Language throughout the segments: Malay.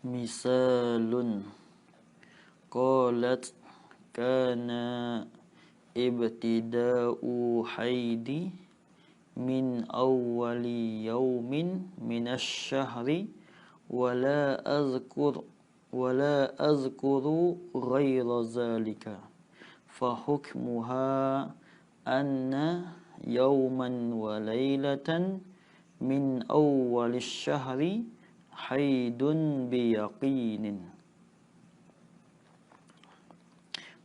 Misalun qalat kana ibtida'u haidi min awwali yawmin minasy-syahri wala azkuru ghaira zalika fa hukmuha anna yawman wa laylatan min awwalish-syahri haidun biyaqinin.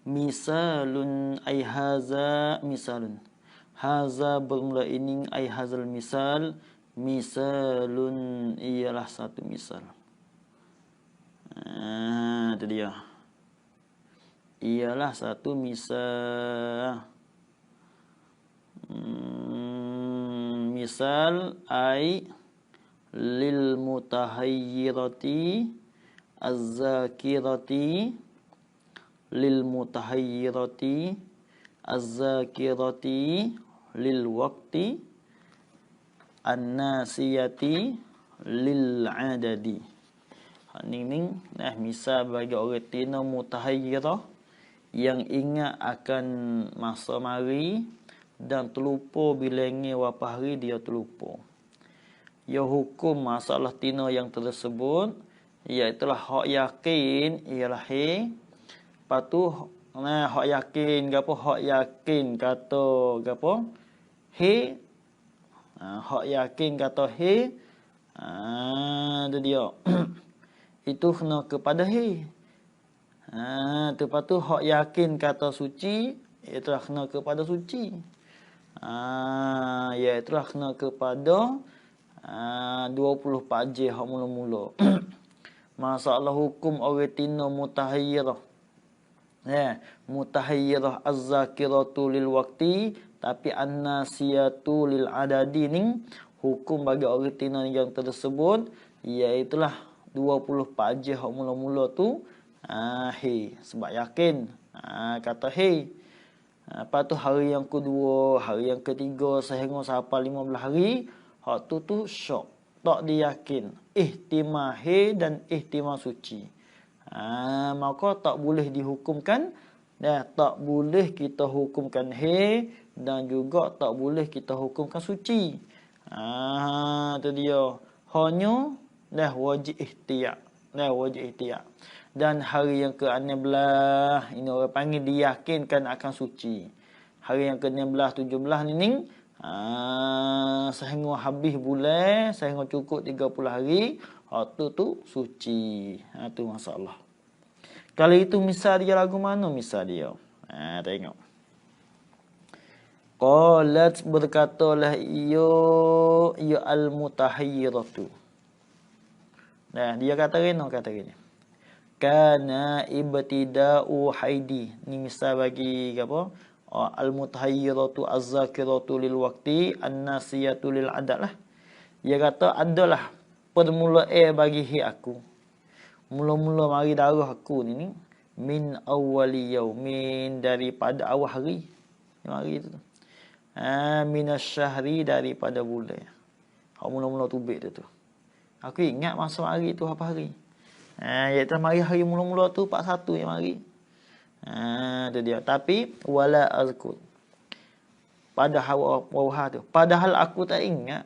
Misalun ay haza misalun. Haza bermula ini ay hazal misal. Misalun ialah satu misal. Itu dia. Ialah satu misal. Misal ay lil mutahayyirati az-zakirati lil mutahayyirati az-zakirati lil waqti an-nasiyati lil adadi. Ning nah misal bagi orang tina mutahayyirah yang ingat akan masa mari dan terlupa bilangnya berapa hari dia terlupa. Ya hukum masalah tina yang tersebut iaitu hak yakin ialah he. Patu nah hak yakin gapo hak yakin kata gapo he. Hak yakin kata he. Itu dia. Itu kena kepada he. Lepas tu hak yakin kata suci iaitu kena kepada suci. Iaitu kena kepada 24 jam hak mula-mula. Masalah hukum orang tina mutahayyirah. Mutahayyirah az-zakiratu lil waqti tapi an-nasiyatu lil adadi ni hukum bagi orang tina yang tersebut iaitu 24 jam hak mula-mula tu he sebab yakin kata he. Lepas tu hari yang kedua, hari yang ketiga sehingga sampai 15 hari hak tu syok. Tak diyakin. Ihtimal he dan ihtimal suci. Maka tak boleh dihukumkan. Tak boleh kita hukumkan he dan juga tak boleh kita hukumkan suci. Itu dia. Hanya wajib ihtiyat. Wajib ihtiyat. Dan hari yang ke-16 ini orang panggil diyakinkan akan suci. Hari yang ke-16, 17 ni sehingga habis bulan, sehingga cukup 30 hari, tu suci. Tu masalah. Kalau itu misal dia lagu mana misal dia? Tengok. Qalat berkatalah ia al-mutahayyiratu. Dia kata gini. Kana ibtida'u haidi. Ni misal bagi apa? Al-mutahayyiratu az-zakiratu lil waqti an-nasiyatu lil adad lah. Dia kata adalah permulaan bagi hi aku. Mula-mula mari darah aku ni min awwali yaumin daripada awal hari. Mari tu. Minasyahri daripada bulan. Hak mula-mula tubik tu. Aku ingat masa hari tu apa hari. Iaitu mari hari mula-mula tu 41 yang mari. Itu dia. Tapi wala azkur. Padahal aku tak ingat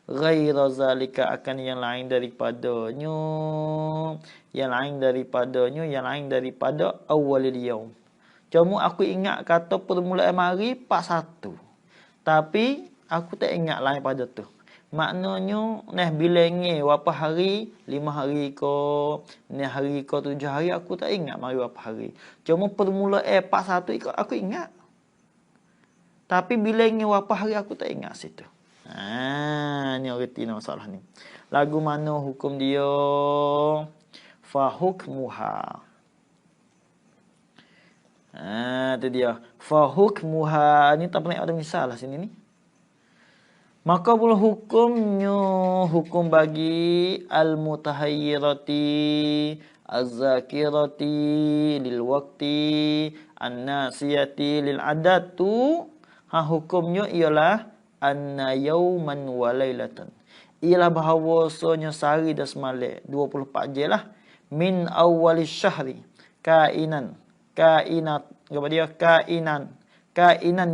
ghaira zalika akan yang lain daripadanya. Yang lain daripada awwalil yaum. Cuma aku ingat kata permulaan mari 41. Tapi aku tak ingat lain pada tu. Maknanya bilangnya berapa hari, 5 hari ke, hari ke 7 hari aku tak ingat mari berapa hari. Cuma permulaan 41 aku ingat. Tapi bilangnya berapa hari aku tak ingat situ. Ni erti masalah ni. Lagu mana hukum dia? Fa hukmuha. Itu dia. Fa hukmuha ni tak pernah ada misal lah sini ni. Maka pula hukumnya hukum bagi al-mutahayyirati az-zakirati lil waqti an-nasiyati lil adad tu hukumnya ialah anna yauman wa lailatan. ialah bahawasanya sehari dan semalam 24 je lah. Min awwalis syahri kainan kainat apa dia kainan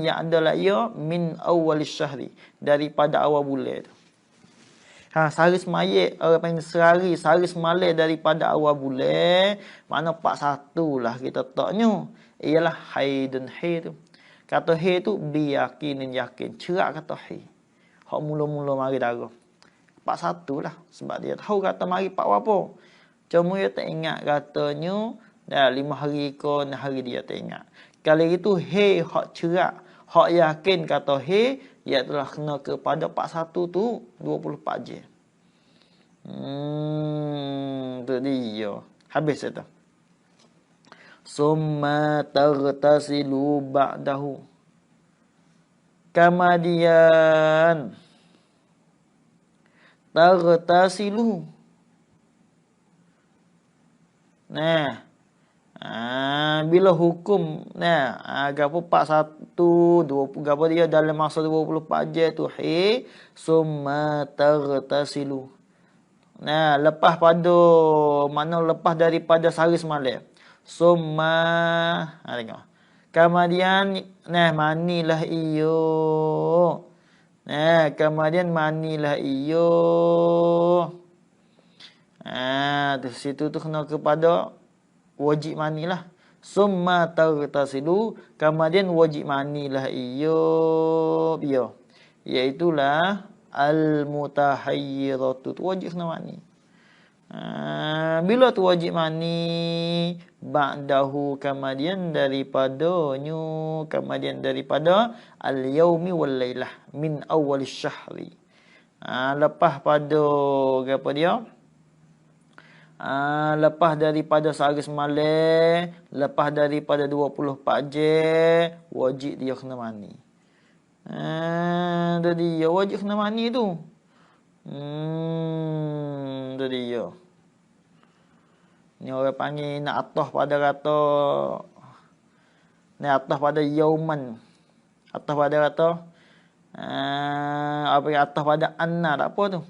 yang adalah ia min awwalis syahri daripada awal bulan tu. Sehari semalam orang panggil sehari semalam daripada awal bulan, mana 41 lah kita taknya. Ialah haidun haid tu. Kata haid tu biyakinin yakin, cerak kata haid. Hak mula-mula mari darah. 41 lah sebab dia tahu kata mari 4 apa. Cuma dia tak ingat katanya dah 5 hari ke 6 hari dia tak ingat. Kali itu haid hak cerak, hak yakin kata haid ia telah kena kepada 41 tu 24 je. Tu dia. Habis itu. Summa taghtasilu ba'dahu. Kemudian taghtasilu. Nah, bila hukum gapo 41 20 gapo dia dalam masa 24 je tu summa taghtasilu. Nah, lepas daripada sehari semalam. Summa tengok. Kemudian manilah iyo. Kemudian manilah iyo. Di situ tu kena kepada wajib manilah. Summa taghtasilu, kemudian wajib manilah iyo. Iaitulah al-mutahayyiratu, wajib kena mani. Bila tu wajib mani? Ba'dahu, kemudian daripada al-yaumi wal lailah min awwalis syahri. Lepas pada apa dia? Lepas daripada sehari semalam, lepas daripada 24 je, wajib dia kena mani. Dia wajib kena mani tu. Dia. Ni orang panggil nak atah pada kata ni atah pada yauman. Atah pada kata apa yang atah pada anna tak apa tu.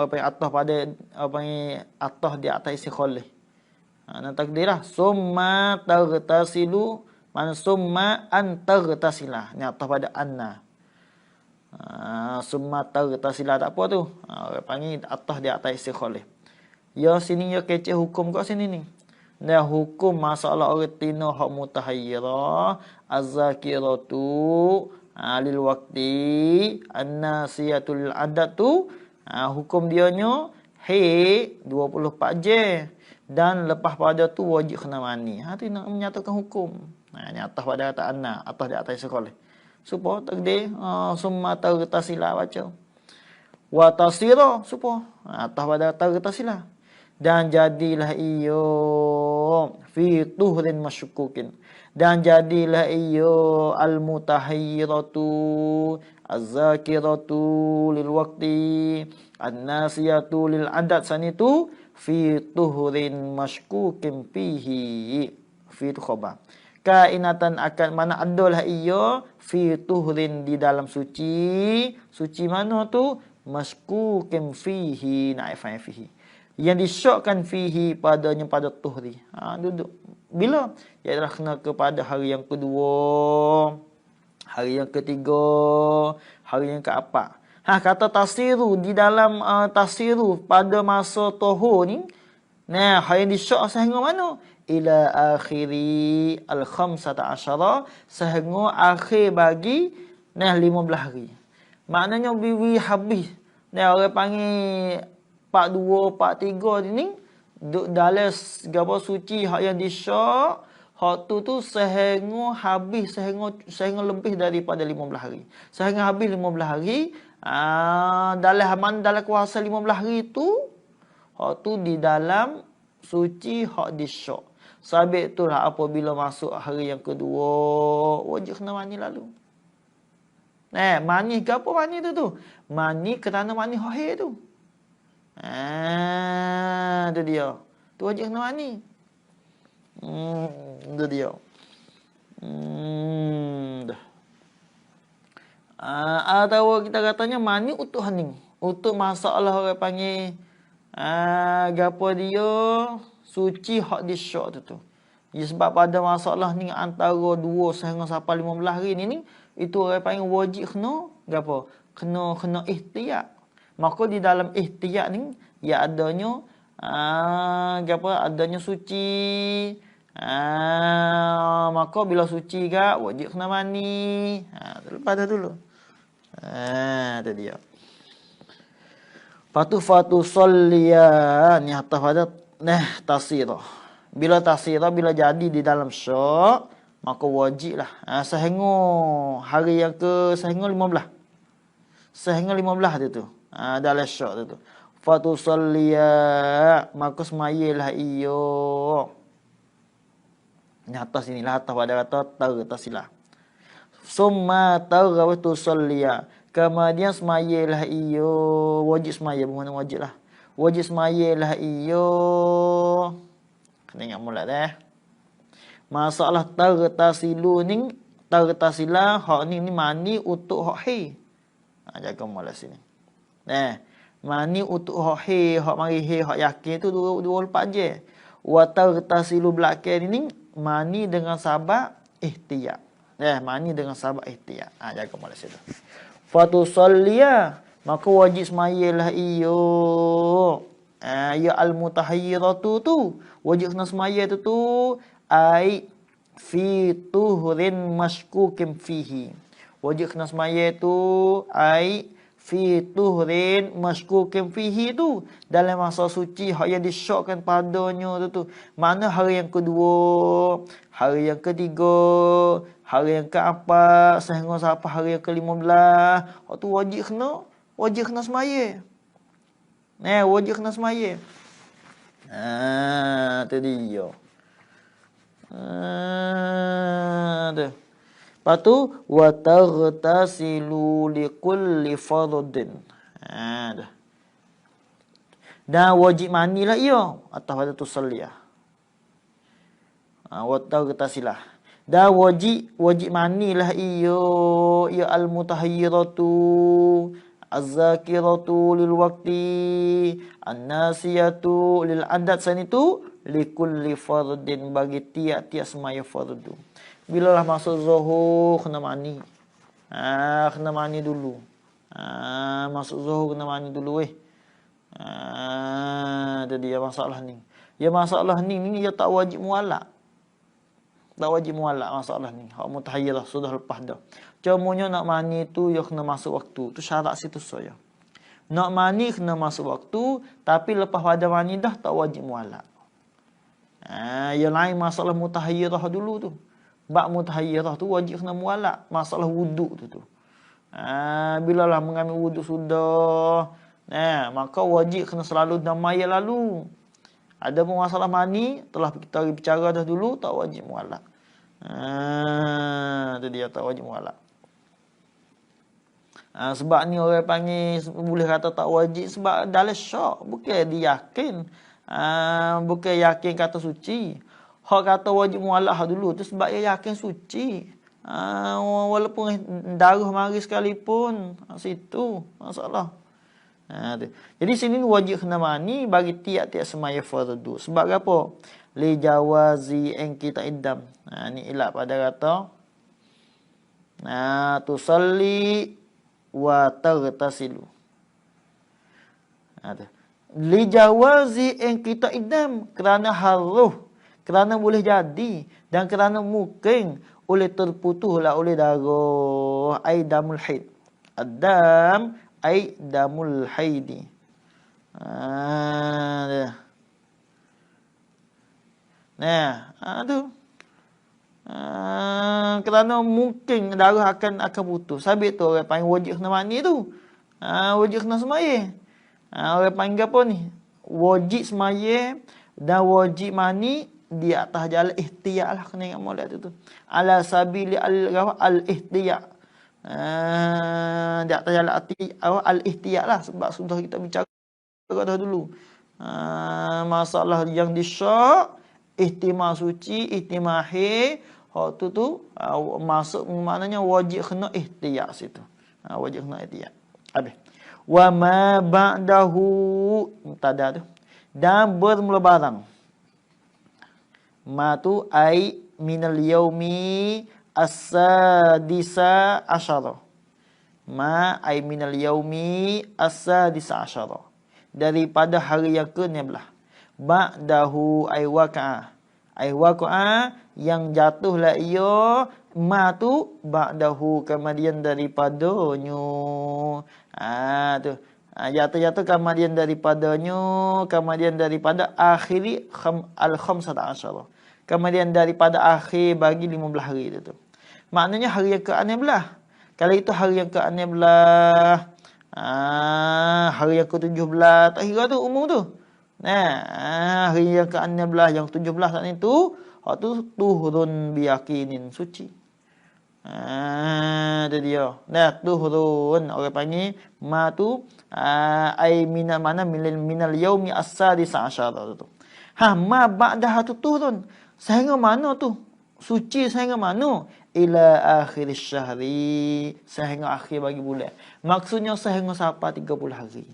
Apa yang atah pada apa yang atah di atas isi kholih. Nak takdirlah summa taghtasilu man summa an taghtasilah. Ni atah pada anna. Summa taghtasilah tak apa tu. Orang panggil atah di atas isi kholih. Ya sini ya kecek hukum kat sini ni. Dah hukum masalah artina hak mutahayyirah az-zakiratu lil waqti an-nasiyatul adatu. Hukum dianya 24 je dan lepas pada tu wajib kena mani. Tu nak menyatakan hukum. Ni atas pada kata anna, atas di atas sekolah. Supaya takdir summa taghtasilah baca. Wa tasira supaya atas pada taghtasilah. Dan jadilah iyo fi tuhrin masykukin. Dan jadilah iyo al-mutahayyiratu az-zakiratu lil waqti an-nasiyatu lil adad sanitu fi tuhrin masykukin fihi fi khabar. Kainatan akan mana adalah iyo fi tuhrin di dalam suci. Suci mana tu? Masykukin fihi naifan fihi. Yang disyokkan fihi padanya pada tuhri. Duduk. Bila? Ia adalah kena kepada hari yang kedua, hari yang ketiga, hari yang keempat. Kata tasiru di dalam tasiru pada masa tuhur ni. Hari yang disyok sehingga mana? Ila akhiri al-khamsata asyara, sehingga akhir bagi 15 hari. Maknanya biwi habis. Orang panggil 42, 43 ni dalam gambar suci hak yang disyak, hak tu sehingga habis sehingga lebih daripada 15 hari. Sehingga habis 15 hari, dalam kuasa 15 hari tu hak tu di dalam suci hak disyak. Sebab itulah apabila masuk hari yang kedua, wajib kena mani lalu. Mani ke apa mani tu? Mani kerana mani haid tu. Tu dia. Tu wajib kena mani. Tu dia. Dah. Atau kita katanya mani untuk hening. Untuk masalah orang panggil gapo dia suci hak di syok tu. Ya, sebab pada masalah ni antara 2 sehingga sampai 15 hari ni itu orang panggil wajib kena gapo? Kena ihtiyat. Maka di dalam ihtiyat ni ya adanya gapo? Adanya suci. Maka bila suci gak wajib kena mani. Lepas dah dulu. Itu dia. Fatu salliya ni hatta pada tasira. Bila tasira bila jadi di dalam syok maka wajiblah sehingga hari yang ke sehingga 15. Sehingga 15 tu. Dalam syok tu. Fatu salliya maka semayalah iyo. Ni atas inilah atas pada kata tertasilah. Summa taghawtu salliya. Kemudian semayalah iyo. Wajib semaya. Bukan wajib lah. Wajib semayalah iyo. Kena ingat mula dah. Masalah tertasilu ni. Tertasilah. Hak ni mani untuk hak hi. Jaga mula sini. Mani untuk hak hi. Hak mari hi. Hak yakin tu 24 je. Wa tertasilu belakang ni. Mani dengan sabab ihtiyat. Mani dengan sabab ihtiyat. Jaga mula situ. Fatu salliya maka wajib semayalah iyo. Ya al-mutahayyiratu tu wajib kena semaya tu ai fi tuhrin mashkukim fihi. Wajib kena semaya tu ai fi tuhrin mashkukim fihi tu dalam masa suci hak yang disyokkan padanya tu. Mana hari yang kedua, hari yang ketiga, hari yang keempat sehingga sampai hari yang ke-15, waktu wajib kena semaya. Wajib kena semaya. Tu dia. Tu. Lepas tu wa taghtasilu likulli fardin. Dan wajib manilah ia atas pada tu saliyah. Wa taghtasilah. Dan wajib manilah iyo ya al-mutahayyiratu az-zakiratu lil waqti an-nasiyatu lil adat sanitu likulli fardin bagi tiap-tiap semaya fardu. Bila lah masuk zuhur kena mani. Kena mani dulu. Masuk zuhur kena mani dulu Itu dia masalah ni. Ya masalah ni dia tak wajib mualak. Tak wajib mualak masalah ni. Hak mutahayyirah sudah lepas dah. Cumanya nak mani tu ya kena masuk waktu. Tu syarat situ saja. Nak mani kena masuk waktu tapi lepas pada mani dah tak wajib mualak. Yang lain masalah mutahayyirah dulu tu. Bab mutahayyirah tu wajib kena mualak. Masalah wuduk tu. Bila lah mengambil wuduk sudah. Maka wajib kena selalu damai lalu. Ada pun masalah mani telah kita bicara dah dulu tak wajib mualak. Itu dia tak wajib mualak. Sebab ni orang panggil boleh kata tak wajib sebab dalam syok. Bukan dia yakin. Bukan yakin kata suci. Hak kata wajib mualak dulu tu sebab dia yakin suci. Walaupun darah mari sekalipun. Situ masalah. Jadi sini wajib kena mani bagi tiap-tiap semaya fardu. Sebab apa? Li jawazi en kita idam. Ni ilat pada kata tusalli wa taghtasilu. Li jawazi en kita idam kerana harus, kerana boleh jadi dan kerana mungkin oleh terputuslah oleh darah ai damul haid. Ad-dam ai damul haidi. Tu. Kerana mungkin darah akan putus. Sabit tu orang panggil wajib kena mani tu. Wajib kena semaya. Orang panggil apa ni? Wajib semaya dan wajib mani di atas jalan ihtiyat lah. Kena ingat molek tu. Ala sabili al-ihtiyat. Di atas jalan al-ihtiyat lah. Sebab sudah kita bicara dah dulu. Masalah yang disyak, ihtimal suci, ihtimal haid. Hak tu masuk maknanya wajib kena ihtiyat situ. Wajib kena ihtiyat. Habis. Wa ma ba'dahu tada tu. Dan bermula barang. Ma tu ai minal yaumi as-sadisa asyara. Ma ai minal yaumi as-sadisa asyara. Daripada hari yang ke-16. Ba'dahu ai waqa'a. Ai waqa'a yang jatuhlah ia ma tu ba'dahu kemudian daripadanya. Tu. Jatuh-jatuh kemudian daripadanya, kemudian daripada akhiri al-khamsata asyara. Kemudian daripada akhir bagi 15 hari itu tu. Maknanya hari yang ke-16. Kalau itu hari yang ke-16, hari yang ke-17, tak kira tu umum tu. Hari yang ke-16, yang 17 saat itu, hak tu tuhurun biyakinin, suci. Itu dia. Tuhurun, orang panggil ma tu ai mana minal yaumi as-sadis asyara tu. Ma ba'daha tu tuhurun. Sehingga mana tu? Suci sehingga mana? Ila akhir syahri, sehingga akhir bagi bulan. Maksudnya sehingga sampai 30 hari.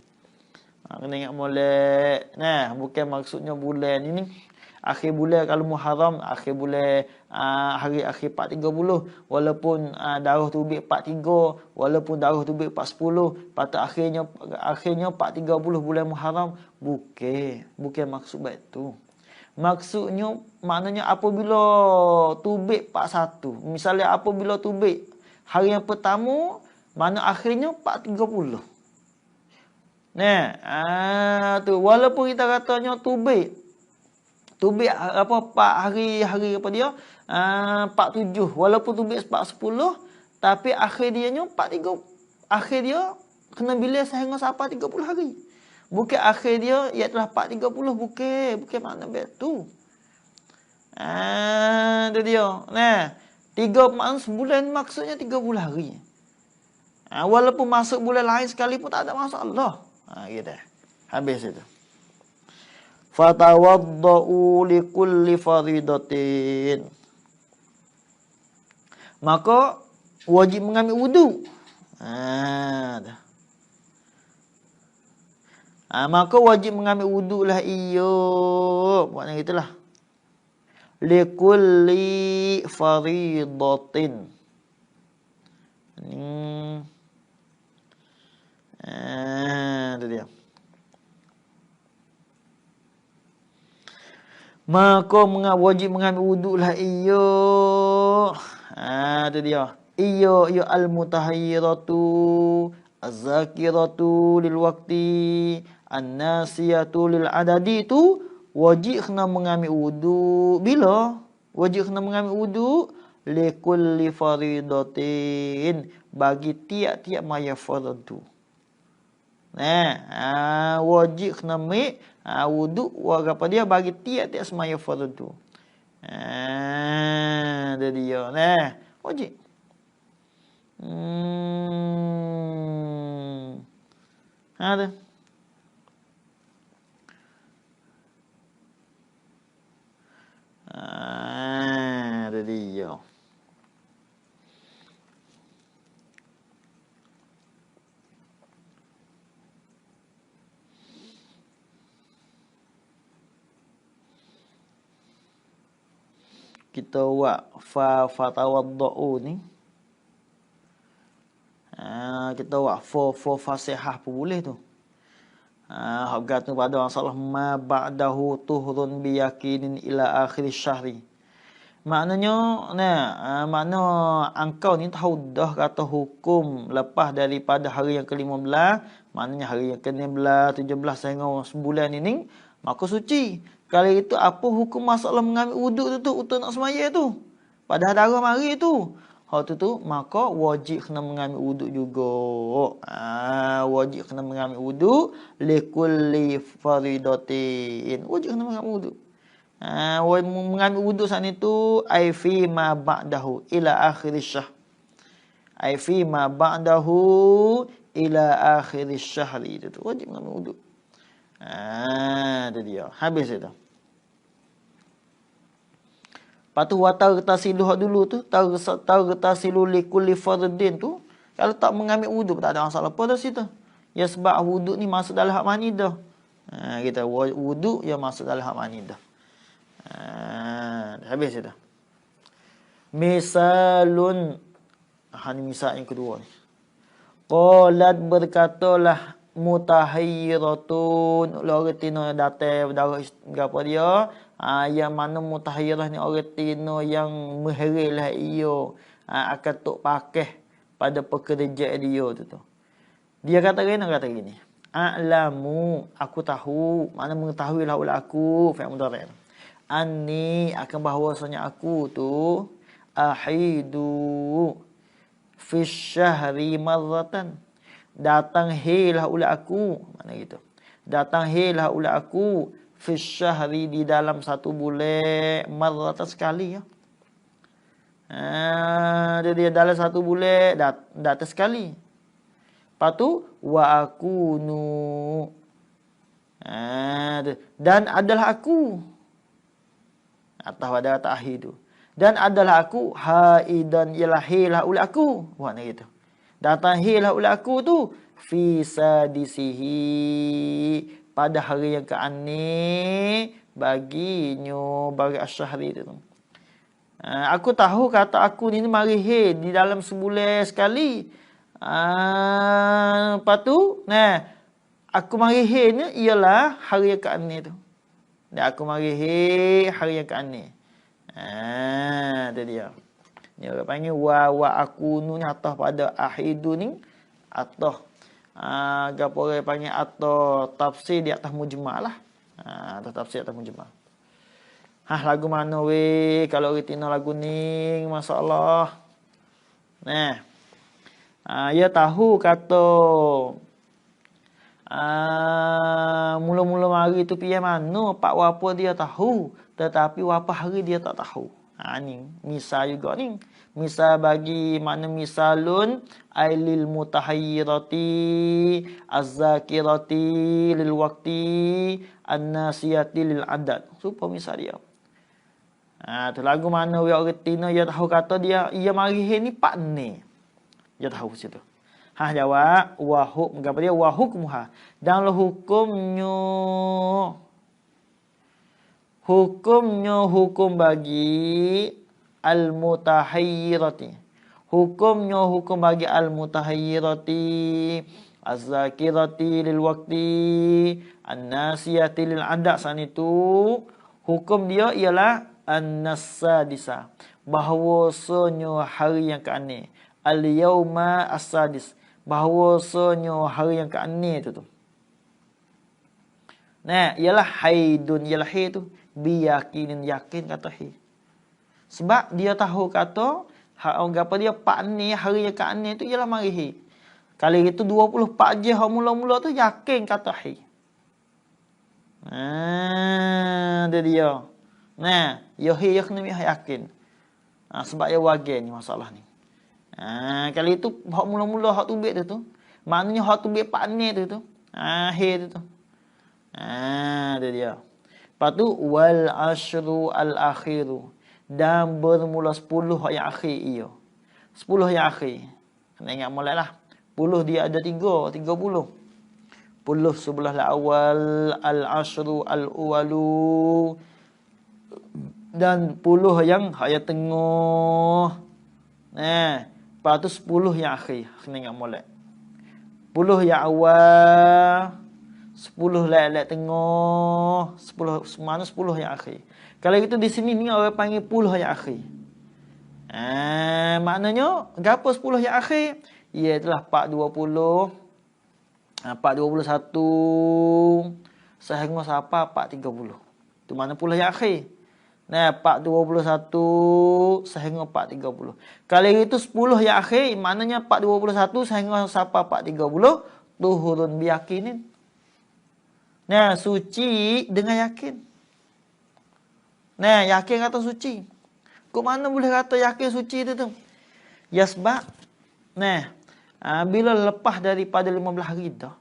Kena ingat molek. Bukan maksudnya bulan ini akhir bulan kalau Muharram, akhir bulan hari akhir 4.30, walaupun darah tubik 4.3, walaupun darah tubik 4.10, patut akhirnya 4.30 bulan Muharram. Bukan maksud baik tu. Maksudnya maknanya apabila tubik 41. Misalnya apabila tubik hari yang pertama, mana akhirnya 4.30. Tu walaupun kita katanya tubik apa 4 hari apa dia? 47. Walaupun tubik 4.10, tapi akhir dia 4.30. Akhir dia kena bila sehingga sampai 30 hari. Bukan akhir dia iaitu 4.30, bukan makna betul. Itu dia. 3 sebulan maksudnya 30 hari. Walaupun masuk bulan lain sekali pun tak ada masalah. Gitu. Habis itu. Fatawaddau likulli faridatin. Maka wajib mengambil wudu. Maka wajib mengambil wudu lah maknanya itulah. Likulli faridatin. Itu dia. Maka wajib mengambil wudu lah itu dia. Iyo al-mutahayyiratu az-zakiratu lil waqti an-nasiyatu lil adadi tu wajib kena mengambil wudu. Bila wajib kena mengambil wudu? Likulli faridatin, bagi tiap-tiap maya fardu. Wajib kena ambil wudu apa dia bagi tiap-tiap semaya fardu. Dia dia. Wajib. Ada. Dia dia. Kita buat fatawaddau ni. Kita buat fasihah pun boleh tu. Hak tu pada masalah ma ba'dahu tuhurun biyakinin ila akhir syahri. Maknanya makna engkau ni tahu dah kata hukum lepas daripada hari yang ke-15, maknanya hari yang ke-16, 17 sehingga sebulan ini, maka suci. Kalau itu apa hukum masalah mengambil wuduk tu untuk nak semaya tu? Pada darah mari tu. Hak tu maka wajib kena mengambil wuduk juga. Wajib kena mengambil wuduk likulli faridatin. Wajib kena mengambil wuduk. Mengambil wuduk saat itu ai fi ma ba'dahu ila akhir syahr. Ai fi ma ba'dahu ila akhir syahr itu wajib mengambil wuduk. Itu dia. Habis itu. Lepas tu watar tasilu dulu tu, tar tasilu li kulli fardin tu, Kalau tak mengambil wuduk tak ada masalah apa dah situ. Ya sebab wuduk ni masuk dalam hak mani dah. Kita wuduk ya masuk dalam hak mani dah. Habis itu. Misalun. Ni misal yang kedua ni. Qalat berkatalah mutahayyiratun. Orang tino datang berdarah apa dia? Yang mana mutahayyirah ni orang tino yang meherilah ia. Akan tok pakai pada pekerjaan dia tu. Dia kata gini. A'lamu, aku tahu, mana mengetahuilah oleh aku, fi'il mudhari'. Anni akan bahwasanya aku tu ahidu fi syahri marratan. Datang hilah oleh aku, mana gitu. Datang hilah oleh aku fi syahri di dalam satu bulan marratan sekali ya. Dia dalam satu bulan datang sekali. Lepas tu wa akunu. Dan adalah aku. Atas pada kata akhir tu. Dan adalah aku haidan ialah hilah oleh aku. Makna gitu. Datang hilah oleh aku tu fi sadisihi pada hari yang ke-6 baginyo bagi asyhari tu. Aku tahu kata aku ni mari di dalam sebulan sekali. Lepas tu, aku mari ni ialah hari yang ke-6 tu. Dan aku mari hari yang ke-6. Itu dia. Ni orang panggil wa aku ni atas pada ahidu ni atas gapo orang panggil atas tafsir di atas mujmal lah. Atas tafsir atas mujmal. Lagu mana weh kalau kita nak lagu ni, masalah. Dia tahu kata mula-mula mari tu pian mana pak wapa dia tahu, tetapi wapa hari dia tak tahu. Ni misal juga ni. Misal bagi mana misalun ailil mutahayyirati az-zakirati lil waqti an-nasiyati lil adad. Supaya misal dia. Tu lagu mana orang Tina dia tahu kata dia mari ni pak ni. Dia tahu situ. Jawab wa apa dia wa hukmuha. Dan hukum bagi al-mutahayyirati. Hukum bagi al-mutahayyirati az-zakirati lil waqti an-nasiyati lil adad san itu hukum dia ialah an-nasadisa, bahawasanya hari yang ke-6, al-yauma as-sadis, bahawasanya hari yang ke-6 tu. Ialah haidun, ialah haid tu biyakinin, yakin kata haid. Sebab dia tahu kata apa dia pak ni hari yang ke-6 tu ialah mari haid. Kali itu 24 je mula-mula tu yakin kata haid. Dia. Ya kena yakin. Sebab dia wagen ni masalah ni. Kali itu hak mula-mula hak tubik tu. Maknanya hak tubik pak ni tu. Akhir tu. Itu dia. Lepas tu wal asyru al akhiru, dan bermula 10 yang akhir ia. 10 yang akhir. Kena ingat mulailah. 10 dia ada 30. 10 sebelah awal al asyru al awalu. Dan 10 yang ayat tengah. Lepas tu 10 yang akhir. Kena ingat molek. 10 yang awal, 10 lat tengah, 10 mana 10 yang akhir. Kalau itu di sini ni orang panggil 10 yang akhir. Maknanya gapo 10 yang akhir? Ialah 420, 421 sehingga sampai 430. Tu mana 10 yang akhir. 421 sehingga 430. Kalau itu 10 yang akhir, maknanya 421 sehingga sampai 430 turun biyakinin. Suci dengan yakin. Yakin kata suci. Kok mana boleh kata yakin suci tu? Ya sebab bila lepas daripada 15 hari dah.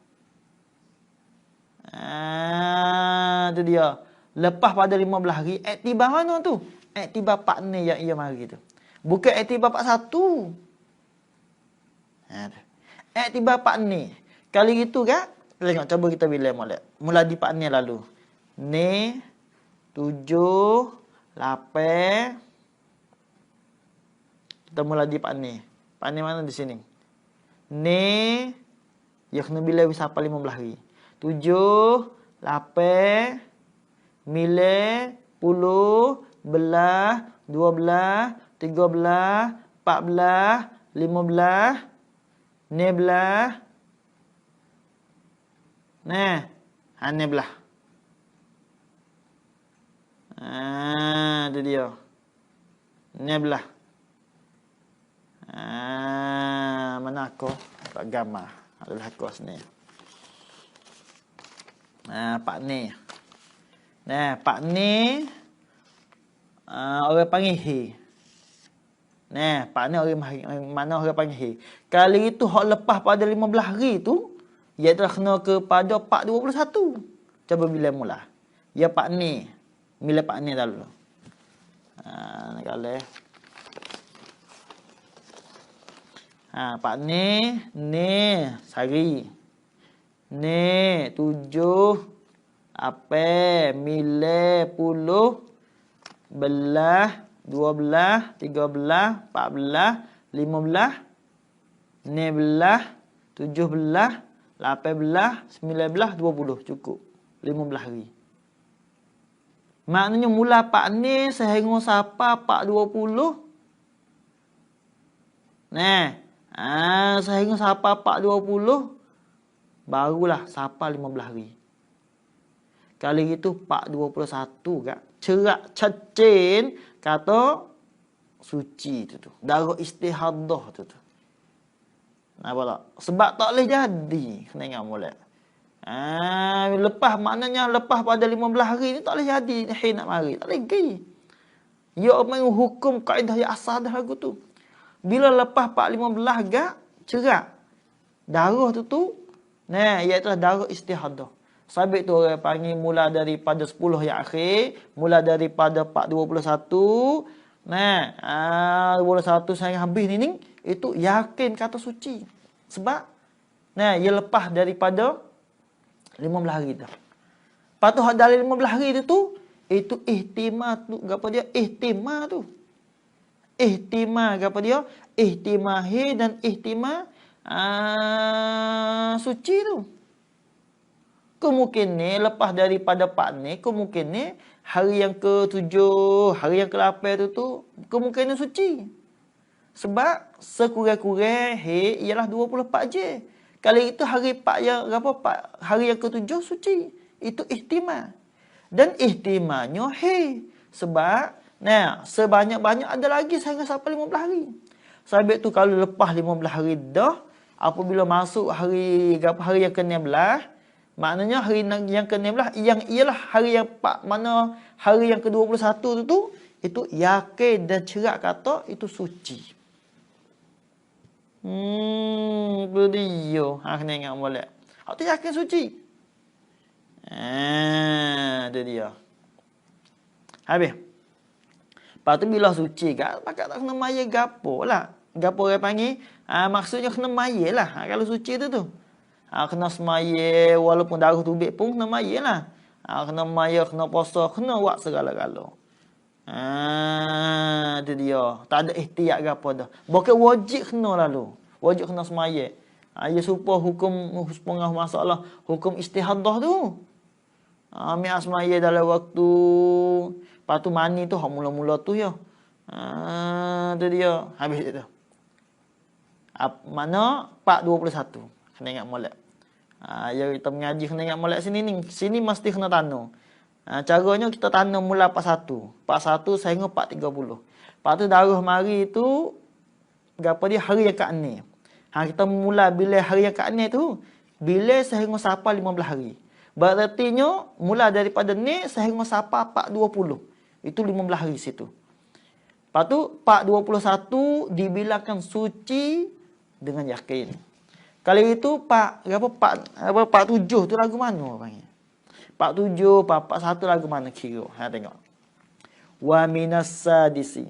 Itu dia. Lepas pada 15 hari, iktibar mana tu? Iktibar 4 ni yang ia mari tu. Bukan iktibar 41. Ha. Tiba pak ni. Kali gitu kan? Tengok cuba kita bila molek. Mula di pak ni lalu. Ni 7 8. Kita mula di pak ni. Pak ni mana di sini? Ni ya kena bila bisa apa 15 hari. 7 8 9 10 belah 12 13 14 15 ni belah. Nah, ni belah. Itu dia. Ni belah. Mana aku? Tak gambar. Adalah aku sini. Pak ni. Nah, pak ni orang panggil he. Nah, pak ni orang mana orang panggil he. Kali itu hak lepas pada 15 hari tu, ia telah kena kepada pak 21. Cuba bila mula. Ya pak ni. Bila pak ni dulu. Kalau pak ni sehari. Ni 7 apa 9 10 belah 12 13 14 15 ni belah 7 belah 8 belah 9 belah 20 cukup 15 hari. Maknanya mula pak ni sehingga siapa pak 20. Nah, sehingga siapa pak 20 barulah siapa 15 hari. Kali itu pak 21 kak. Cerak cacin kata suci tu. Darah istihadah tu. Nampak tak? Sebab tak boleh jadi. Kena ingat molek. Lepas maknanya lepas pada 15 hari ni tak boleh jadi haid nak mari. Tak boleh pergi. Ya main hukum kaedah yang asal dah lagu tu. Bila lepas pak 15 gak cerak. Darah tu nah iaitu darah istihadah. Sabit tu orang panggil mula daripada 10 yang akhir, mula daripada pak 21. Nah, 21 saya habis ni itu yakin kata suci. Sebab nah ia lepas daripada 15 hari dah. Lepas tu dari 15 hari tu itu ihtimah tu gapo dia? Ihtimah tu. Ihtimah gapo dia? Ihtimah dan ihtimah suci tu. Kemungkinan lepas daripada pak ni, kemungkinan hari yang ke-7, hari yang ke-8 tu kemungkinan suci. Sebab sekurang-kurang ialah 24 je. Kali itu hari pak yang hari yang ke-7 suci. Itu ihtimah. Dan ihtimahnya sebab nah, sebanyak-banyak ada lagi sehingga sampai 15 hari. Sebab tu kalau lepas 15 hari dah, apabila masuk hari yang ke-16, maknanya hari yang ke-16 yang ialah hari yang mana hari yang ke-21 tu itu yakin dan cerak kata itu suci. Dia. Kena ingat molek. Hak tu yakin suci. Itu dia. Habis. Lepas tu bila suci kan, pakat tak kena maya gapo lah. Gapo orang panggil, maksudnya kena maya lah. Kalau suci tu. Kena semaya walaupun darah tubik pun kena maya lah. Kena maya, kena puasa, kena buat segala-gala. Itu dia. Tak ada ihtiyat ke apa dah. Bukan wajib kena lalu. Wajib kena semaya. Ia supaya hukum sepengah masalah hukum istihadah tu. Ambil semaya dalam waktu. Lepas tu mani tu mula-mula tu ya. Itu dia. Habis itu. Mana? Pak 21. Kena ingat molek. Ya kita mengaji kena ingat molek sini ni. Sini mesti kena tanam. Caranya kita tanam mula pak 1. Pak 1 sehingga pak 30. Lepas tu darah mari tu gapo dia hari yang ke-6. Kita mula bila hari yang ke-6 tu bila sehingga sampai 15 hari. Berartinya mula daripada ni sehingga sampai pak 20. Itu 15 hari situ. Lepas tu pak 21 dibilangkan suci dengan yakin. Kali itu pak 7 tu lagu mana panggil? Pak 7, pak 1 lagu mana kira? Tengok. Wa minas sadisi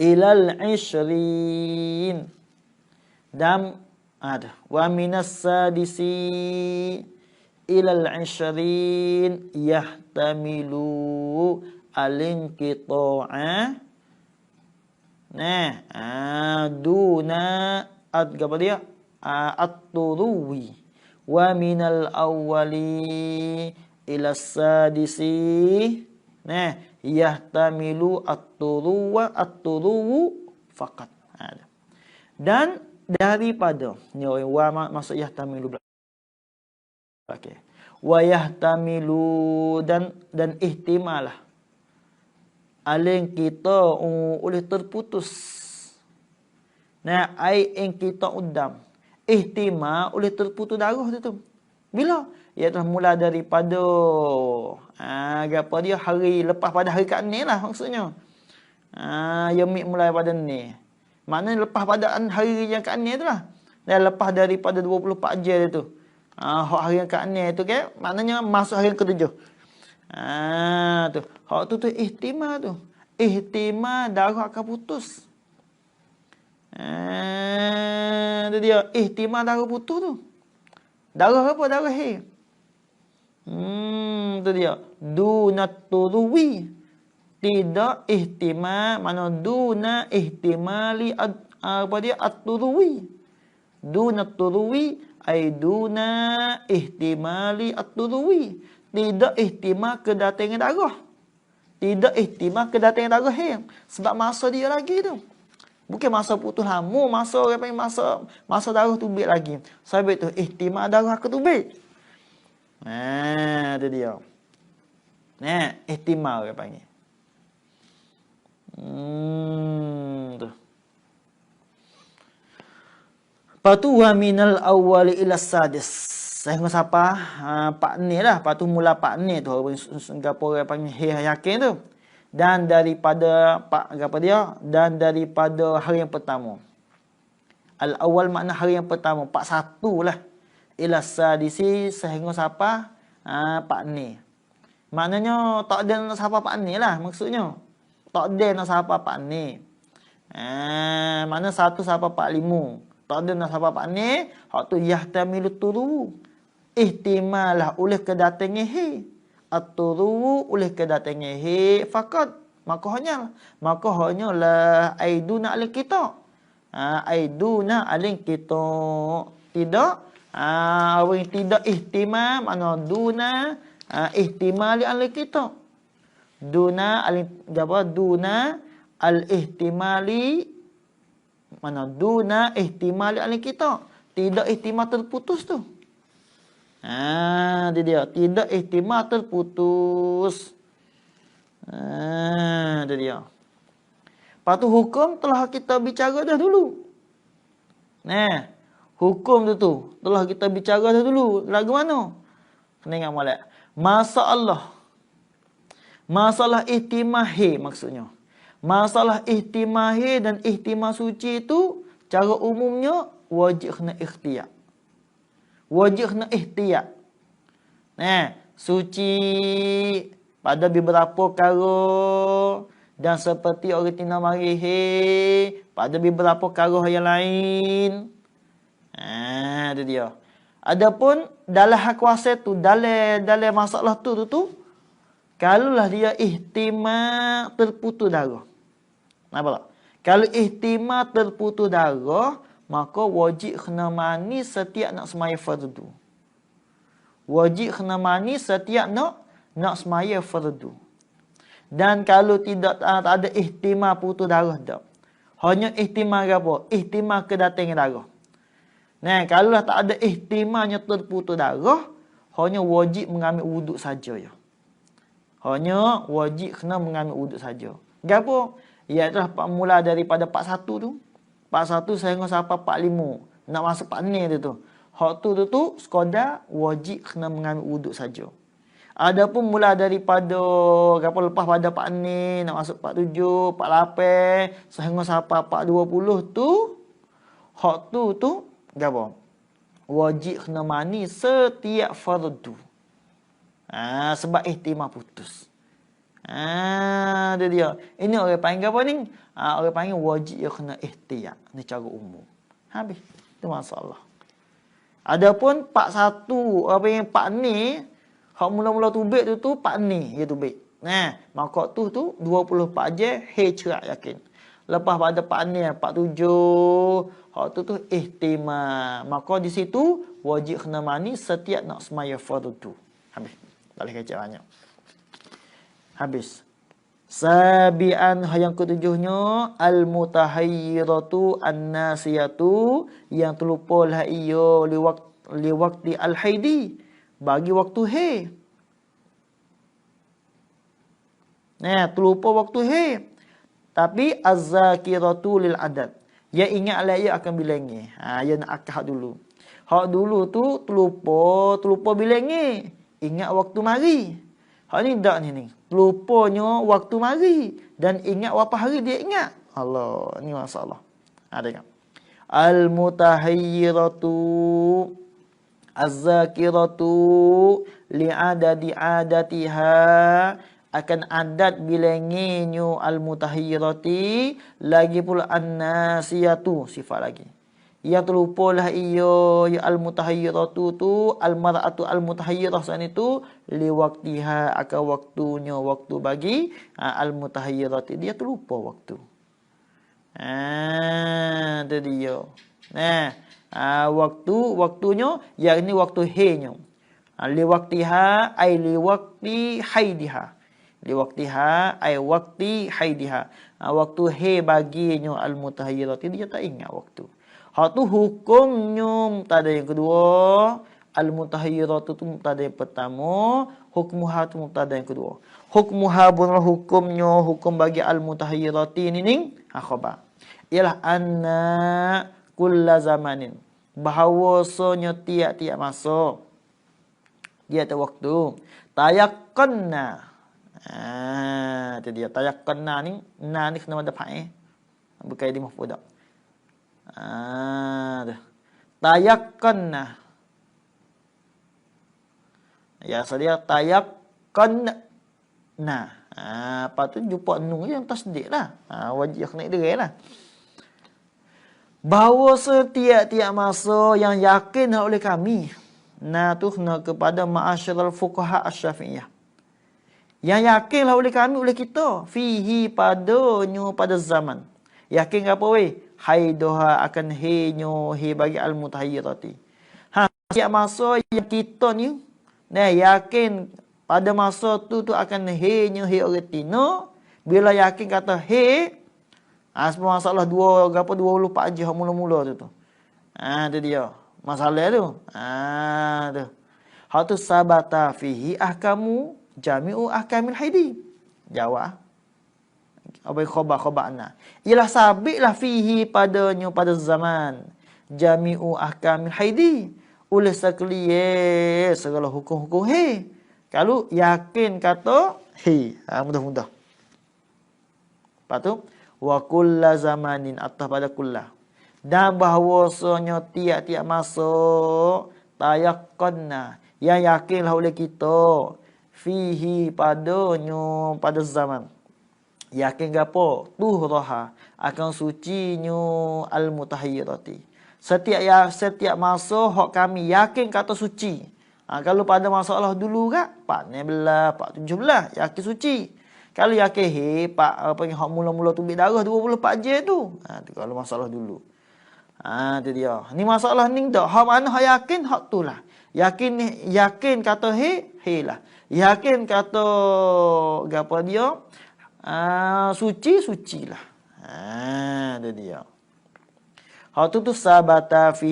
ilal ishrin. Dan ada wa minas sadisi ilal ishrin yahtamilu al-inqita'a. Duna apa dia? At-turuwi wa minal awwali ila sadisi. Yahtamilu at-turuwu faqat. Dan daripada ni wa maksud yahtamilu belakang. Wa yahtamilu dan ihtimalah alin kita oleh terputus. Ai in kita udam. Ihtimal oleh terputus darah tu. Bila? Iaitu mula daripada apa dia hari lepas pada hari ke-6 lah maksudnya. Yamik mulai pada ni. Maknanya lepas pada hari yang ke-6 tu lah. Dan lepas daripada 24 jam tu. Hari yang ke-6 tu kan, maknanya masuk hari yang ke-7. Tu. Hak tu ihtimal tu. Ihtimal darah akan putus. Tu dia ihtimal darah putus tu. Darah apa? Darah haid. Tu dia. Dunat turuwi. Tidak ihtimal, mana duna ihtimali apa dia? At-turuwi. Dunat turuwi ay duna ihtimali at-turuwi. Tidak ihtimal kedatangan darah. Tidak ihtimal kedatangan darah haid. Sebab masa dia lagi tu. Bukan masa putus hamu, masa orang panggil masa darah tubik lagi. Sebab tu ihtimal darah ketubik. Tu dia. Ihtimal orang panggil. Tu. Patu wa minal awwali ila sadis. Saya siapa? Pak ni lah. Patu mula pak ni tu. Singapura panggil yakin tu. Dan daripada apa dia? Dan daripada hari yang pertama. Al-awwal makna hari yang pertama. Pak satu lah. Ila sadisi sehingga siapa? Pak ni. Maknanya tak ada nak siapa pak ni lah maksudnya. Tak ada nak siapa pak ni. Mana satu siapa pak limu. Tak ada nak siapa pak ni. Hak tu yahtamilu turu. Ihtimal lah oleh kedatangan he. At-turu oleh kedatangan he. Fakat. Maka hanya lah aiduna alin kita. Aiduna alin kita. Tidak. Tidak ihtimal. Mana duna. Ihtimali alin kita. Duna al-ihtimali. Mana duna ihtimali alin kita. Tidak ihtimal terputus tu. Dia. Tidak ihtimal terputus. Dia. Lepas tu hukum telah kita bicara dah dulu. Hukum tu telah kita bicara dah dulu. Lagu mana? Kena ingat molek. Masalah ihtimahi maksudnya. Masalah ihtimahi dan ihtimah suci itu cara umumnya wajib kena ikhtiyar. Wajib kena ihtiyat. Suci pada beberapa perkara dan seperti orang tina marihe pada beberapa perkara yang lain. Itu dia. Adapun dalam hak kuasa tu, dalam masalah tu kalaulah dia ihtimal terputus darah. Nampak tak? Kalau ihtimal terputus darah, maka wajib kena mani setiap nak semaya fardu. Wajib kena mani setiap nak semaya fardu. Dan kalau tidak ada ihtimal putus darah tak. Hanya ihtimal apa? Ihtimal kedatangan darah. Kalau tak ada ihtimalnya terputus darah, hanya wajib mengambil wuduk saja ya. Hanya wajib kena mengambil wuduk saja. Gapo? Iaitu mula daripada part 1 tu. Part 1 sehingga sampai part 5. Nak masuk part ni tu. Hak tu sekadar wajib kena mengambil wuduk saja. Adapun mula daripada lepas pada part ni nak masuk part 7, part 8 sehingga sampai part 20 tu hak tu gapo? Wajib kena mani setiap fardu. Sebab ihtimal putus. Dia dia. Ini orang panggil apa ni? Orang panggil wajib yang kena ihtiyat. Ni cara umum. Habis. Itu masalah. Adapun pak satu, apa yang pak ni, hak mula-mula tubik tu pak ni, dia tubik. Nah, maka tu 24 je, cerak yakin. Lepas pada pak ni, pak 7, hak tu ihtimam. Maka di situ, wajib kena mani setiap nak semaya fardu tu. Habis. Tak boleh kecil banyak. Habis. Sabian yang ketujuhnya al-mutahayyiratu an-nasiyatu yang terlupa lah iyo liwakti al-haidi bagi waktu he. Nah, terlupa waktu he. Tapi az-zakiratu lil adad. Ya ingatlah ia akan bilangi. Ya nak akad dulu. Hak dulu tu terlupa bilangi. Ingat waktu mari. Hak ni tak ni. Lupanya waktu mari dan ingat berapa hari dia ingat. Allah, ni masalah. Tengok. Al-mutahayyiratu az-zakiratu li'adadi adatiha akan adat bilanginyo al-mutahayyirati lagi pula an-nasiyatu sifat lagi. Yang terlupalah iyo ya al-mutahayyiratu tu al-mar'atu al-mutahayyirah sana itu li waqtiha akan waktunya waktu bagi al-mutahayyirati dia terlupa waktu. Itu dia. Nah, waktunya yakni waktu he-nya. Li waqtiha ai li waqti haidiha. Li waqtiha ai waqti haidiha. Waktu he baginya al-mutahayyirati dia tak ingat waktu. Hak tu hukumnya mubtada yang kedua, al-mutahayyiratu tu mubtada yang pertama, hukmuha tu mubtada yang kedua. Hukmuha bunlah hukumnya, hukum bagi al-mutahayyirati ni khabar. Ialah anna kulla zamanin. Bahawasanya tiap-tiap masa dia ada waktu. Tayakkanna. Itu dia tayakkanna ni, na ni kena ada fa'il. Bukan di maf'ul. Tayakkanna. Ya, saya tayakkanna. Apa tu jumpa nun yang tasdid lah. Wajib kena dia lah. Bahawa setiap-tiap masa yang yakin oleh kami. Tu kena kepada ma'asyiral fuqaha asy-syafi'iyah. Yang yakinlah oleh kami, oleh kita. Fihi padanya pada zaman. Yakin apa weh? Haidoha akan he-nyo he bagi al-mutahayyirati. Setiap masa yang kita ni yakin pada masa tu akan he-nyo he ortino. Bila yakin kata he, semua masalah 24 je mula-mula tu. Itu dia. Masalah tu. Tu. Hak tu sabata fihi ahkamu jami'u ahkamil haidi. Jawab. Apa khabar-khabarna. Ialah sabitlah fihi padanya pada zaman jami'u ahkamil haidi. Oleh sekalian segala hukum-hukum he. Kalau yakin kata he. Mudah-mudah. Lepas tu wa kulla zamanin atas pada kullah. Dan bahawasanya tiap-tiap masa tayakkanna yang yakinlah oleh kita fihi padanya pada zaman. Yakin gapo? Tuhraha akan sucinyo al-mutahayyirati. Setiap masa hak kami yakin kata suci. Kalau pada masalah dulu kak, Pak 16, Pak 17 yakin suci. Kalau yakin Pak apa yang hak mula-mula tubik darah 24 je tu. Tu kalau masalah dulu. Tu dia. Ni masalah ni dak. Hak mana hak yakin hak tu lah. Yakin kata he lah. Yakin kata gapo dia? Suci lah. Itu dia. Hal tu sabata fi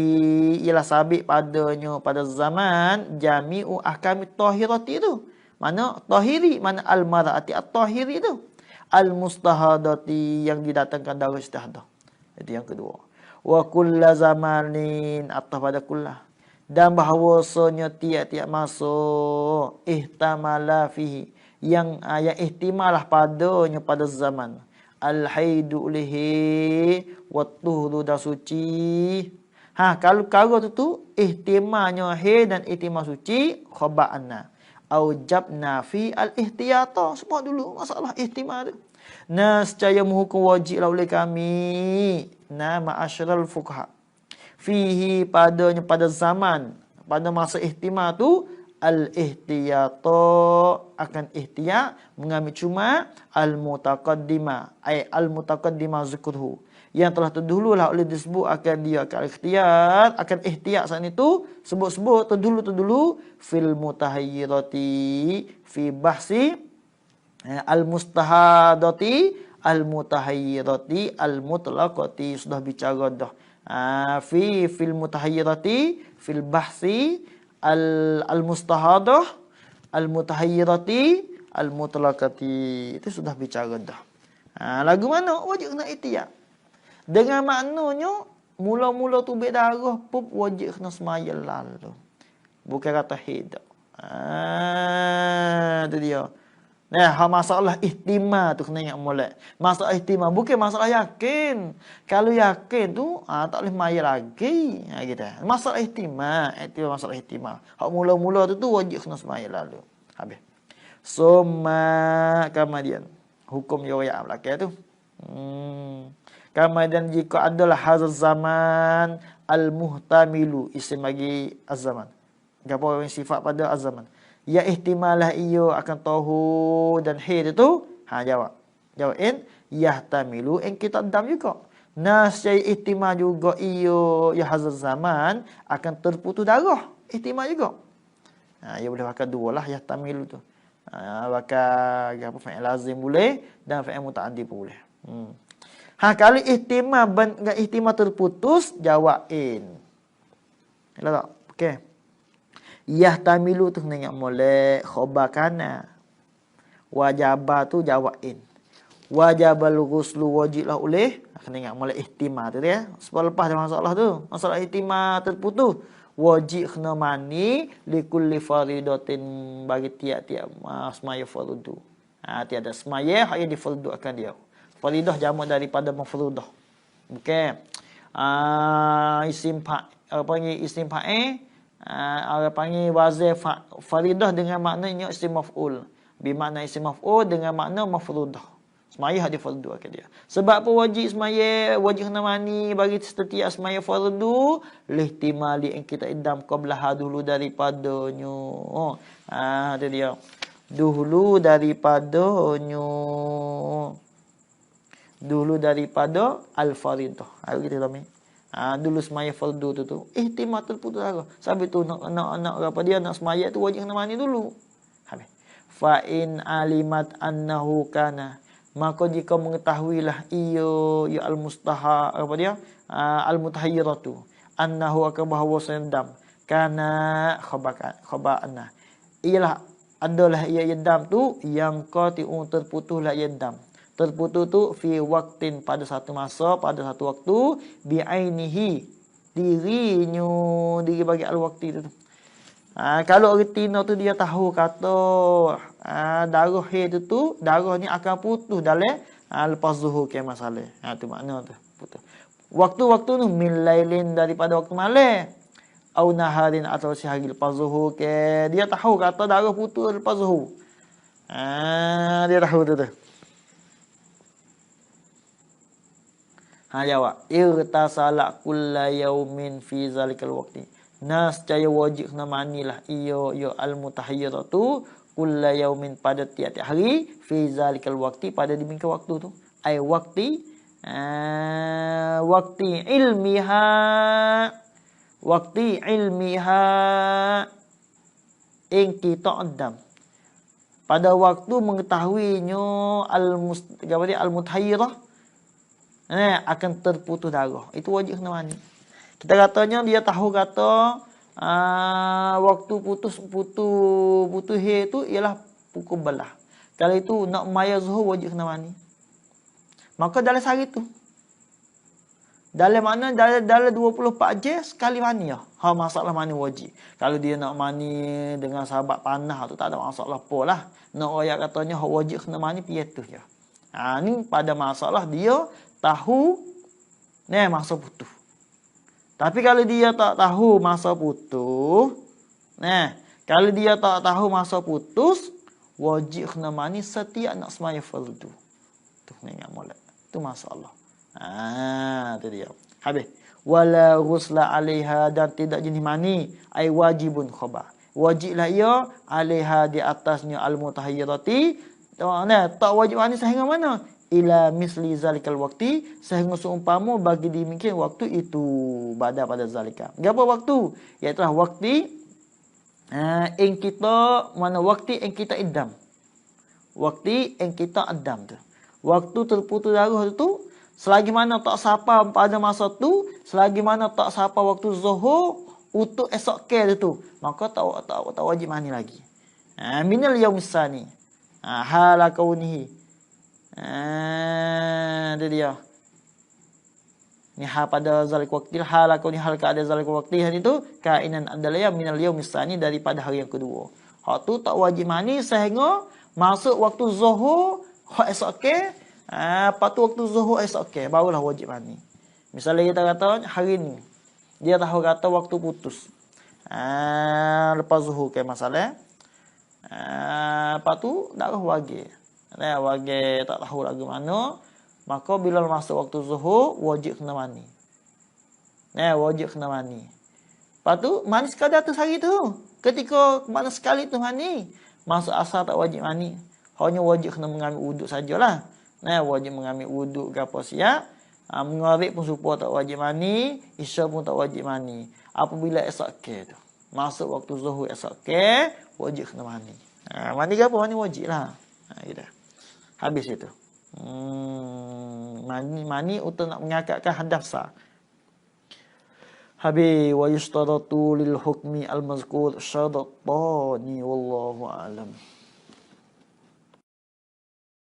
ialah sabit padanya pada zaman jami'u ahkam tahirati tu. Mana tahiri, mana al-mar'ati at-tahiri tu. Al-mustahadati yang didatangkan dari istihadah. Itu yang kedua. Wa kulla zamanin atas pada kullah. Dan bahawasanya tiap-tiap masa ihtamala fihi yang ihtimalah padanya pada zaman al-haidu lihi wa tuhdu da suci. Kalau perkara tu ihtimalnya he dan ihtimal suci khabar anna. aujabna fi al-ihtiyata. Sebut dulu masalah ihtimal. Nescaya menghukum wajib oleh kami. Ma'asyiral fuqaha. Fihi pada zaman, pada masa ihtimal tu, al-ihtiyata akan ihtiyat mengambil cuma al-mutaqaddimah, ay al-mutaqaddimah zikrhu, yang telah terdahululah oleh disebut akan dia akan ihtiyat, akan ihtiyat saat itu sebut-sebut terdahulu fil mutahayyirati fi bahsi al-mustahadati al-mutahayyirati al-mutlaqati. Sudah bicara dah fil mutahayyirati fil bahsi al-mustahadah al-mutahayyirati al-mutlaqati. Itu sudah bicara dah. Lagu mana wajib kena ihtiyat dengan maknanya mula-mula tu darah pup wajib kena semaya lalu, bukan kata hidup. Itu dia. Masalah ihtimam tu kena ingat molek. Masalah ihtimam bukan masalah yakin. Kalau yakin tu tak boleh maya lagi. Gitu. Masalah ihtimam, itu masalah ihtimam. Hak mula-mula tu wajib kena semaya lalu. Habis. Summa kemudian hukum riwayat belakang tu. Kemudian jika adalah hazal zaman al-muhtamilu, isim bagi az-zaman. Gapo yang sifat pada az-zaman. Ya ihtimalah iyo akan tahu dan hid itu. Jawabin yahtamilu in kita dam juga. Nasy ihtimal juga iyo ya hazal zaman akan terputus darah. Ihtimal juga. Ia boleh pakai dua lah yahtamilu tu. Pakai apa fa'il lazim boleh dan fa'il muta'addi pun boleh. Kalau ihtimal terputus jawabin. Elok tak? Okey. Yahtamilu tu kena ingat molek khabar kana. Wajaba tu jawabin. Wajabal ghuslu wajiblah oleh. Kena ingat molek ihtimal tu ya. Sebab lepas ada masalah tu. Masalah ihtimal terputus. Wajib kena mani likulli faridatin bagi tiap-tiap semaya fardu. Tiada semaya hanya difardukan dia. Faridah jamak daripada mafrudah. Okey. Isim fa'il orang panggil wazir faridah dengan maknanya isim maf'ul. Bermakna isim maf'ul dengan makna mafrudah. Semaya hak difardukan dia. Sebab apa wajib semaya, wajib kena mani bagi setiap semaya fardu, lihtimali yang kita idam qablaha dulu daripadanya. Itu dia. Dulu daripadanya. Dulu daripada al-faridah. Kita tahu ni. Dulu semaya fardu tu ihtimal terputus darah. Sebab tu nak apa dia nak semaya tu wajib kena mani dulu. Habis. Fa in alimat annahu kana, maka jika mengetahuilah iyo ya al-mustaha apa dia al-mutahayyiratu annahu akan bahawa dam kana khabarana, ialah adalah ia dam tu yang qati'un terputuslah ia dam. Terputus tu fi waktin pada satu masa, pada satu waktu, bi'ainihi diri bagi al-wakti tu. Kalau retina tu dia tahu kata darah haid tu darah ni akan putus dalam lepas zuhur ke masalah. Tu makna tu putus. Waktu-waktu tu min lailin daripada waktu malam. Au naharin atau sehari lepas zuhur ke. Dia tahu kata darah putus lepas zuhur. Dia tahu tu. Jawab. Irtasala kulla yaumin fi zalikal waqti. Nascaya wajib kena manilah iyo al-mutahayyiratu kulla yaumin pada tiap-tiap hari fi zalikal waqti pada demikian waktu tu. Ai waqti ilmiha in kita adam. Pada waktu mengetahuinya al-mutahayyirah akan terputus darah. Itu wajib kena mani. Kita katanya dia tahu kata waktu putus haid tu ialah pukul belah. Kalau itu nak maya zuhur wajib kena mani. Maka dalam sehari tu dalam mana dalam 24 jam sekali mani ya. Masalah mani wajib. Kalau dia nak mani dengan sahabat panah tu tak ada masalah apalah. Nak ayat katanya wajib kena mani piatu je. Ni pada masalah dia tahu masa putus. Tapi kalau dia tak tahu masa putus, Kalau dia tak tahu masa putus, wajib kena mani setiap nak semaya fardu. Tu ingat molek. Tu masalah. Tu dia. Habis. Wala ghusla 'alaiha, dan tidak jenis mani, ai wajibun khabar. Wajiblah ia 'alaiha, di atasnya al-mutahayyirati. Tak wajib mani sehingga mana? Ila misli zalikal waktu, sehingga seumpama bagi demikian waktu itu, pada zalika. Berapa waktu? Iaitu waktu yang kita, mana waktu yang kita idam. Waktu yang kita idam tu. Waktu terputus darah tu, selagi mana tak sapa pada masa tu, selagi mana tak sapa waktu zuhur untuk esok ke tu, maka tak wajib mani lagi. Minal yaumis tsani. Hala kaunihi. Itu dia. Ni hal pada zalik waktu, hal kauni hal keadaan zalik waktu itu kainan adalah yang minal yaumis tsani, daripada hari yang kedua. Hak tu tak wajib mani sehingga masuk waktu zuhur esok ke. Lepas tu waktu zuhur esok ke, barulah wajib mani. Misalnya kita kata hari ni dia tahu kata waktu putus. Lepas zuhur ke masalah. Lepas tu darah wage. Wage tak tahu lagi mana. Maka bila masuk waktu zuhur, wajib kena mani. Wajib kena mani. Lepas tu mani sekadar tu hari tu. Ketika mana sekali tu mani, masuk asar tak wajib mani. Hanya wajib kena mengambil wuduk sajalah. Wajib mengambil wuduk ke apa siap. Mengarif pun supaya tak wajib mani. Isya pun tak wajib mani. Apabila esok ke tu, masuk waktu zuhur esok ke, wajib kena mani. Mani ke apa? Mani wajib lah. Gitu. Habis itu. Mani untuk nak mengakatkan hadas sah. Habis wa yustaratu lil hukmi al mazkur syaratani wallahu alam.